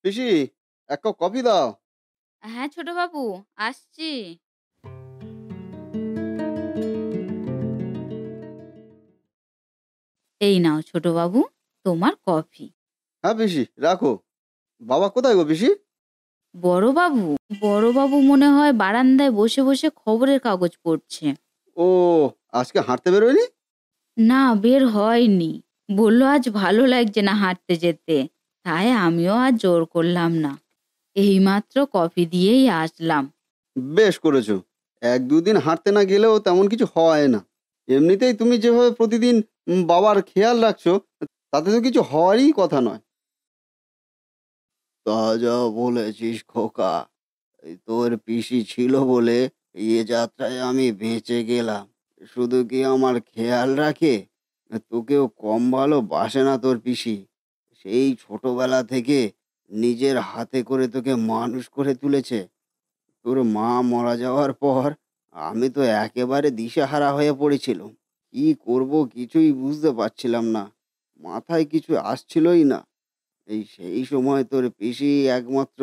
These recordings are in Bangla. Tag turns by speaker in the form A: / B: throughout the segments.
A: পিসি, এক কাপ কফি দাও।
B: হ্যাঁ ছোটবাবু, আসছি। এই নাও ছোটবাবু, তোমার কফি।
A: হ্যাঁ পিসি, রাখো। বাবা কোথায় গো পিসি?
B: বড়বাবু বড়বাবু মনে হয় বারান্দায় বসে বসে খবরের কাগজ পড়ছে।
A: ও, আজকে হাঁটতে বেরোয়নি?
B: না, বের হয়নি। বলল আজ ভালো লাগছে না হাঁটতে যেতে, তাই আমিও আর জোর করলাম না। এইমাত্র কফি দিয়েই আসলাম।
A: বেশ করেছো। এক দুদিন হাঁটতে না গেলেও তেমন কিছু হয় না। এমনিতেই তুমি যেভাবে প্রতিদিন বাবার খেয়াল রাখছো, তাতে তো কিছু হওয়ারই কথা নয়। তা যা বলেছিস খোকা। এই তোর পিসি ছিল বলে এ যাত্রায় আমি বেঁচে গেলাম। শুধু কি আমার খেয়াল রাখে, তোকেও কম ভালোবাসে না তোর পিসি। সেই ছোটবেলা থেকে নিজের হাতে করে তোকে মানুষ করে তুলেছে। তোর মা মারা যাওয়ার পর আমি তো একেবারে দিশেহারা হয়ে পড়েছিলাম। কি করব কিছুই বুঝতে পারছিলাম না। মাথায় কিছু আসছিলই না। সেই সময় তোর পিসি একমাত্র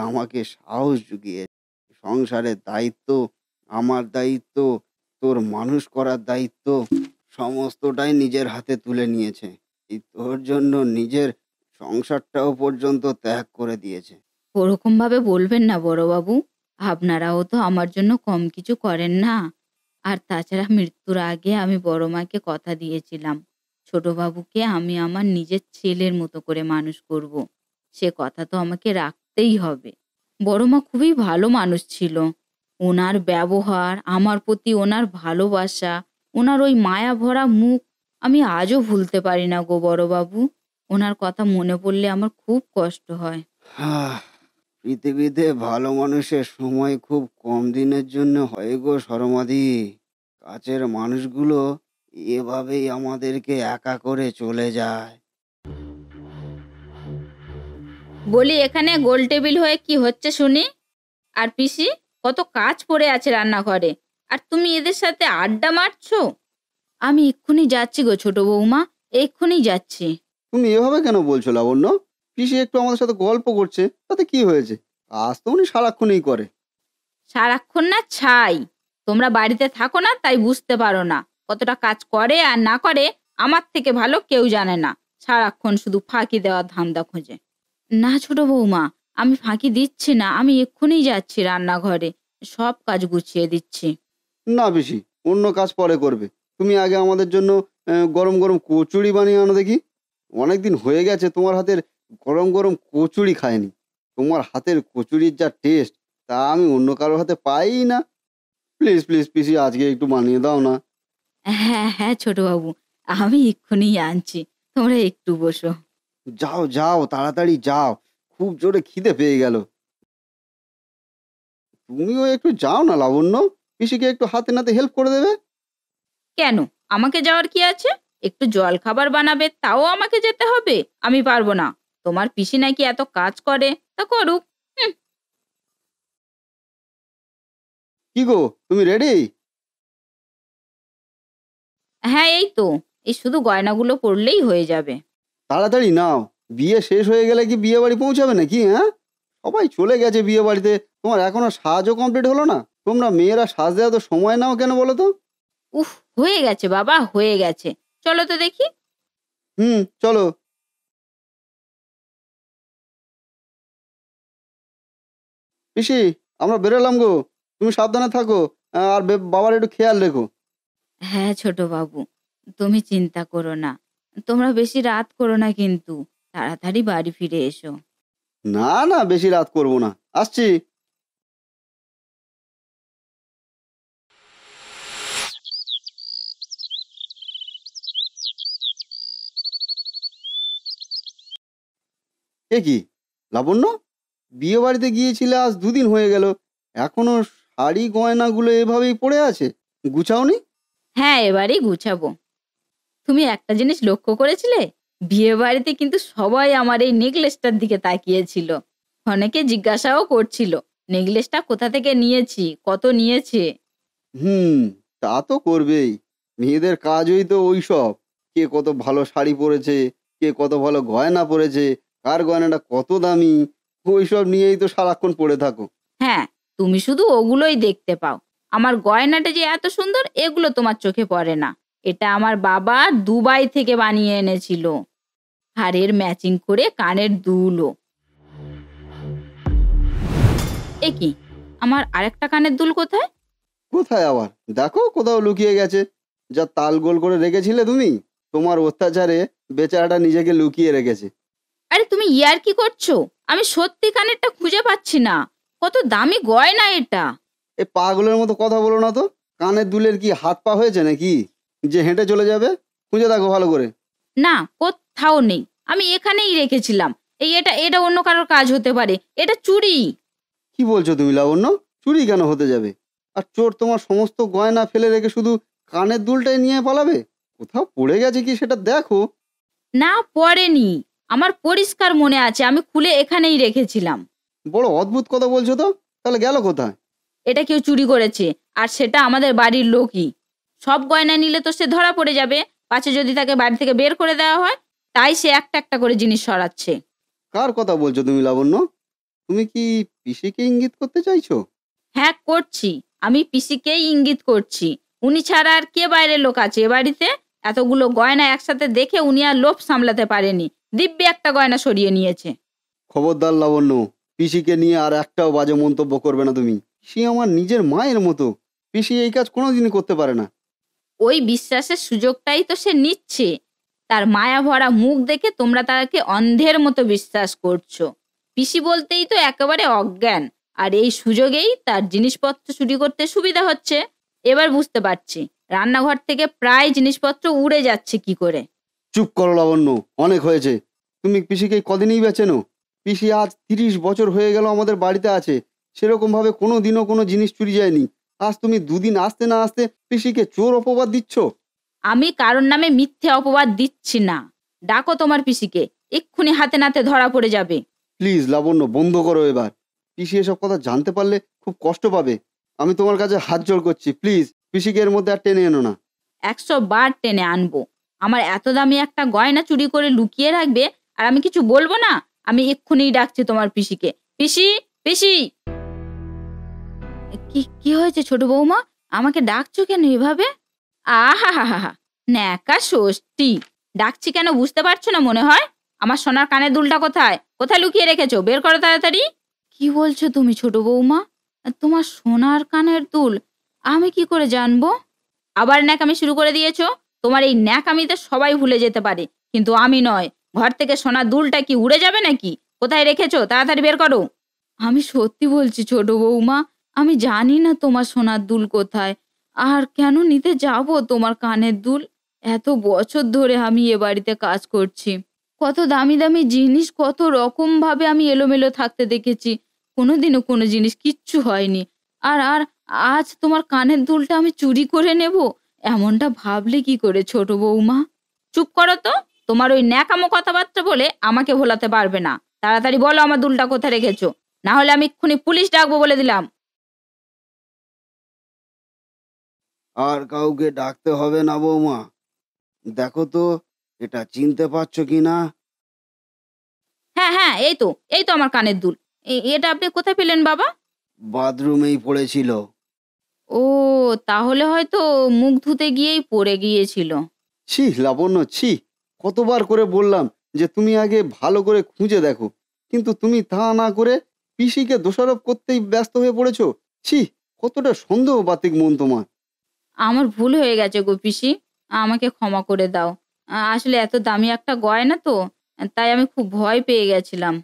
A: আমাকে সাহস জুগিয়ে সংসারের দায়িত্ব, আমার দায়িত্ব, তোর মানুষ করার দায়িত্ব সমস্তটাই নিজের হাতে তুলে নিয়েছে। তোর জন্য নিজের সংসারটাও পর্যন্ত ত্যাগ করে দিয়েছে।
B: ওরকম ভাবে বলবেন না বড়বাবু। আপনারাও তো আমার জন্য কম কিছু করেন না। আর তাছাড়া মৃত্যুর আগে আমি বড় মাকে কথা দিয়েছিলাম, ছোটবাবুকে আমি আমার নিজের ছেলের মতো করে মানুষ করব। সে কথা তো আমাকে রাখতেই হবে। বড় মা খুবই ভালো মানুষ ছিল। ওনার ব্যবহার, আমার প্রতি ওনার ভালোবাসা, ওনার ওই মায়া ভরা মুখ আমি আজও ভুলতে পারি না গো বড়বাবু। ওনার কথা মনে পড়লে আমার খুব কষ্ট হয়।
A: হাহ, পৃথিবীতে ভালো মানুষের সময় খুব কম দিনের জন্য হয় গো সরমাদি। কাছের মানুষগুলো এভাবেই আমাদেরকে একা করে চলে যায়।
B: বলি, এখানে গোল টেবিল হয়ে কি হচ্ছে শুনি? আর পিসি, কত কাজ পড়ে আছে রান্নাঘরে, আর তুমি এদের সাথে আড্ডা মারছো? আমি এক্ষুনি যাচ্ছি গো ছোট বৌমা, এক্ষুনি যাচ্ছি।
A: তুমি এভাবে কেন বলছো লাবণ্য? পিসি একটু আমাদের সাথে গল্প করছে, তাতে কি হয়েছে? কাজ তো উনি সারাক্ষণই করে।
B: সারাক্ষণ না ছাই। তোমরা বাড়িতে থাকো না, তাই বুঝতে পারো না। কতটা কাজ করে আর না করে আমার থেকে ভালো কেউ জানে না। সারাক্ষণ শুধু ফাঁকি দেওয়ার ধান্দা খোঁজে। না ছোট বৌমা, আমি ফাঁকি দিচ্ছি না, আমি এক্ষুনি যাচ্ছি রান্নাঘরে, সব কাজ গুছিয়ে দিচ্ছি।
A: না পিসি, অন্য কাজ পরে করবে। তুমি আগে আমাদের জন্য গরম গরম কচুরি বানিয়ে আনো দেখি। অনেকদিন হয়ে গেছে তোমার হাতের গরম গরম কচুরি খাইনি। তোমার হাতের কচুরির যা টেস্ট, তা আমি অন্য কারোর হাতে পাই না। প্লিজ প্লিজ পিসি, আজকে একটু বানিয়ে দাও না।
B: হ্যাঁ হ্যাঁ ছোটবাবু, আমি এক্ষুনি আনছি, তোমরা একটু বসো।
A: যাও যাও, তাড়াতাড়ি যাও। খুব জোরে খিদে পেয়ে গেল। তুমিও একটু যাও না লাবণ্য, পিসিকে একটু হাতে নাতে হেল্প করে দেবে।
B: কেন, আমাকে যাওয়ার কি আছে? একটু জল খাবার বানাবে, তাও আমাকে যেতে হবে? আমি পারবো না। তোমার পিসি নাকি এত কাজ করে, তা করুক। হুম।
A: কি গো, তুমি রেডি?
B: হ্যাঁ, এই তো। এই শুধু গয়নাগুলো পরলেই হয়ে যাবে।
A: তাড়াতাড়ি নাও। বিয়ে শেষ হয়ে গেলে কি বিয়ে বাড়ি পৌঁছাবে নাকি? হ্যাঁ, সবাই চলে গেছে বিয়ে বাড়িতে। তোমার এখনো সাজও কমপ্লিট হলো না? তোমরা মেয়েরা সাজতে এত সময় নাও কেন বলো তো?
B: উফ, হয়ে গেছে বাবা, হয়ে গেছে। চলো তো দেখি।
A: হুম, চলো। পিসি, আমরা বেরোলাম গো। তুমি সাবধানে থাকো। আর বাবার একটু খেয়াল রেখো।
B: হ্যাঁ ছোট বাবু, তুমি চিন্তা করো না। তোমরা বেশি রাত করো না কিন্তু, তাড়াতাড়ি বাড়ি ফিরে এসো।
A: না না, বেশি রাত করবো না। আসছি। এ কি লাবণ্য, বিয়ে বাড়িতে গিয়েছিলে আজ দুদিন হয়ে গেল, এখনো শাড়ি গয়নাগুলো এভাবেই পড়ে আছে? গুছাওনি?
B: হ্যাঁ, এবারেই গুছাবো। তুমি একটা জিনিস লক্ষ্য করেছিলে? বিয়ে বাড়িতে কিন্তু সবাই আমার এই নেকলেসটার দিকে তাকিয়েছিল। অনেকে জিজ্ঞাসাও করছিল, নেকলেসটা কোথা থেকে নিয়েছি, কত নিয়েছে।
A: হুম, তা তো করবেই। মেয়েদের কাজই তো ওইসব। কে কত ভালো শাড়ি পরেছে, কে কত ভালো গয়না পরেছে, কার গয়নাটা কত দামি, ওইসব নিয়েই তো সারাক্ষণ পড়ে থাকো।
B: হ্যাঁ, তুমি শুধু ওগুলোই দেখতে পাও। আমার গয়নাটা যে এত সুন্দর এগুলো তোমার চোখে পড়ে না। এটা আমার বাবা দুবাই থেকে বানিয়ে এনেছিল। আর এর ম্যাচিং করে কানের দুলও। এ কি? আমার আরেকটা কানের দুল কোথায়?
A: কোথায় আবার? দেখো কোথাও লুকিয়ে গেছে। যা তালগোল করে রেখেছিলে তুমি, তোমার অত্যাচারে বেচারাটা নিজেকে লুকিয়ে রেখেছে।
B: আরে তুমি ইয়ার্কি করছো? আমি সত্যি কানেরটা খুঁজে পাচ্ছি না। কত দামি গয়না এটা।
A: এই পাগলের মতো কথা বলো না তো। কানের দুলের কি হাত পা হয়েছে নাকি যে হেঁটে চলে যাবে? খুঁজে দেখো ভালো করে।
B: না, কোত্থাও নেই। আমি এখানেই রেখেছিলাম। এটা এটা অন্য কারোর কাজ হতে পারে। এটা চুরি।
A: কি বলছো তুমি লাবণ্য? চুরি কেন হতে যাবে? আর চোর তোমার সমস্ত গয়না ফেলে রেখে শুধু কানের দুলটাই নিয়ে পালাবে? কোথাও পড়ে গেছে কি সেটা দেখো।
B: না, পড়েনি। আমার পরিষ্কার মনে আছে আমি খুলে এখানেই রেখেছিলাম।
A: বড় অদ্ভুত কথা বলছো তো। তাহলে গেল কোথায়?
B: এটা কেউ চুরি করেছে। আর সেটা আমাদের বাড়ির লোকই। সব গয়না নিলে তো সে ধরা পড়ে যাবে। পাছে যদি তাকে বাড়ি থেকে বের করে দেওয়া হয়। তাই সে একটা একটা করে জিনিস সরাচ্ছে।
A: কার কথা বলছো তুমি লাবণ্য? তুমি কি পিসিকে ইঙ্গিত করতে চাইছো?
B: হ্যাঁ, করছি। আমি পিসিকেই ইঙ্গিত করছি। উনি ছাড়া আর কে বাইরের লোক আছে এ বাড়িতে? এতগুলো গয়না একসাথে দেখে উনি আর লোভ সামলাতে পারেনি। দিব্যি একটা গয়না সরিয়ে নিয়েছে।
A: খবরদার লাবণ্য, পিসিকে নিয়ে আর একটাও বাজে মন্তব্য করবে না তুমি। সে আমার নিজের মায়ের মতো। পিসি এই কাজ কোনোদিনই করতে পারে না।
B: ওই বিশ্বাসের সুযোগটাই তো সে নিচ্ছে। তার মায়া ভরা মুখ দেখে তোমরা তাকে অন্ধের মতো বিশ্বাস করছো। পিসি বলতেই তো একেবারে অজ্ঞান। আর এই সুযোগেই তার জিনিসপত্র চুরি করতে সুবিধা হচ্ছে। এবার বুঝতে পারছি রান্নাঘর থেকে প্রায় জিনিসপত্র উড়ে যাচ্ছে কি করে।
A: চুপ করো লাবণ্য, অনেক হয়েছে। তুমি পিসিকে কদিনই বেচেনো? পিসি আজ 30 বছর হয়ে গেল আমাদের বাড়িতে আছে। সেরকম ভাবে কোনো দিনও কোনো জিনিস চুরি যায়নি। আজ তুমি দুদিন আসতে না আসতে পিসিকে চোর অপবাদ দিচ্ছ।
B: আমি কারোর নামে মিথ্যে অপবাদ দিচ্ছি না। ডাকো তোমার পিসিকে। এক্ষুনি হাতে নাতে ধরা পড়ে যাবে।
A: প্লিজ লাবণ্য, বন্ধ করো এবার। পিসি এসব কথা জানতে পারলে খুব কষ্ট পাবে। আমি তোমার কাছে হাত জোড় করছি, প্লিজ পিসিকে এর মধ্যে আর টেনে এনো না।
B: 100 বার টেনে আনবো। আমার এত দামি একটা গয়না চুরি করে লুকিয়ে রাখবে আর আমি কিছু বলবো না? আমি এক্ষুনিই ডাকছি তোমার পিসিকে। পিসি, পিসি। কি কি হয়েছে ছোট বৌমা? আমাকে ডাকছো কেন এভাবে? আহা হা হা হা, ন্যাকা ষষ্ঠী। ডাকছি কেন বুঝতে পারছো না মনে হয়? আমার সোনার কানের দুলটা কোথায়? কোথায় লুকিয়ে রেখেছো? বের করো তাড়াতাড়ি। কি বলছো তুমি ছোট বৌমা? তোমার সোনার কানের দুল আমি কি করে জানবো? আবার ন্যাকামি শুরু করে দিয়েছো। তোমার এই ন্যাকামিতে সবাই ভুলে যেতে পারে, কিন্তু আমি নয়। ঘর থেকে সোনার দুলটা কি উড়ে যাবে নাকি? কোথায় রেখেছো? তাড়াতাড়ি বের করো। আমি সত্যি বলছি ছোট বৌমা। আমি জানি না তোমার সোনার দুল কোথায়। আর কেন নিতে যাব তোমার কানের দুল? এত বছর ধরে আমি এ বাড়িতে কাজ করছি। কত দামি দামি জিনিস কত রকম ভাবে আমি এলোমেলো থাকতে দেখেছি। কোনোদিনও কোনো জিনিস কিচ্ছু হয়নি। আর আর আজ তোমার কানের দুলটা আমি চুরি করে নেব? এমনটা ভাবলে কি করে ছোট বৌমা? চুপ করো তো। তোমার ওই ন্যাকামো কথাবার্তা বলে আমাকে ভোলাতে পারবে না। তাড়াতাড়ি বলো আমার দুলটা কোথায় রেখেছো। না হলে আমি এক্ষুনি পুলিশ ডাকবো বলে দিলাম।
A: আর কাউকে ডাকতে হবে না বৌমা। দেখো তো এটা চিনতে পারছো কি না।
B: হ্যাঁ হ্যাঁ, এই তো আমার কানের দুল। এটা আপনি কোথায় পেলেন বাবা?
A: বাথরুমেই পড়েছিল।
B: ও, তাহলে হয়তো মুখ ধুতে গিয়েই পড়ে গিয়েছিল।
A: ছি লাবণ্য, ছি। কতবার করে বললাম যে তুমি আগে ভালো করে খুঁজে দেখো, কিন্তু তুমি তা না করে পিসিকে দোষারোপ করতেই ব্যস্ত হয়ে পড়েছো। ছি, কতটা সন্দেহবাতিক মন তোমার।
B: আমার ভুল হয়ে গেছে গো পিসি। আমাকে ক্ষমা করে দাও। আসলে এত দামি একটা গয়না তো, তাই আমি খুব ভয় পেয়ে গেছিলাম।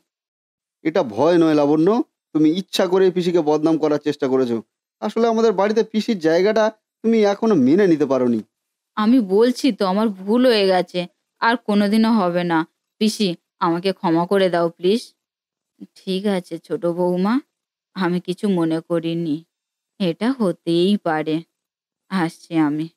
A: এটা ভয় নয় লাবণ্য, তুমি ইচ্ছা করে পিসিকে বদনাম করার চেষ্টা করেছো। আসলে আমাদের বাড়িতে পিসির জায়গাটা তুমি এখনো মেনে নিতে পারোনি।
B: আমি বলছি তো আমার ভুল হয়ে গেছে। আর কোনোদিনও হবে না। পিসি, আমাকে ক্ষমা করে দাও প্লিজ। ঠিক আছে ছোট বৌমা, আমি কিছু মনে করিনি। এটা হতেই পারে। আসছি আমি।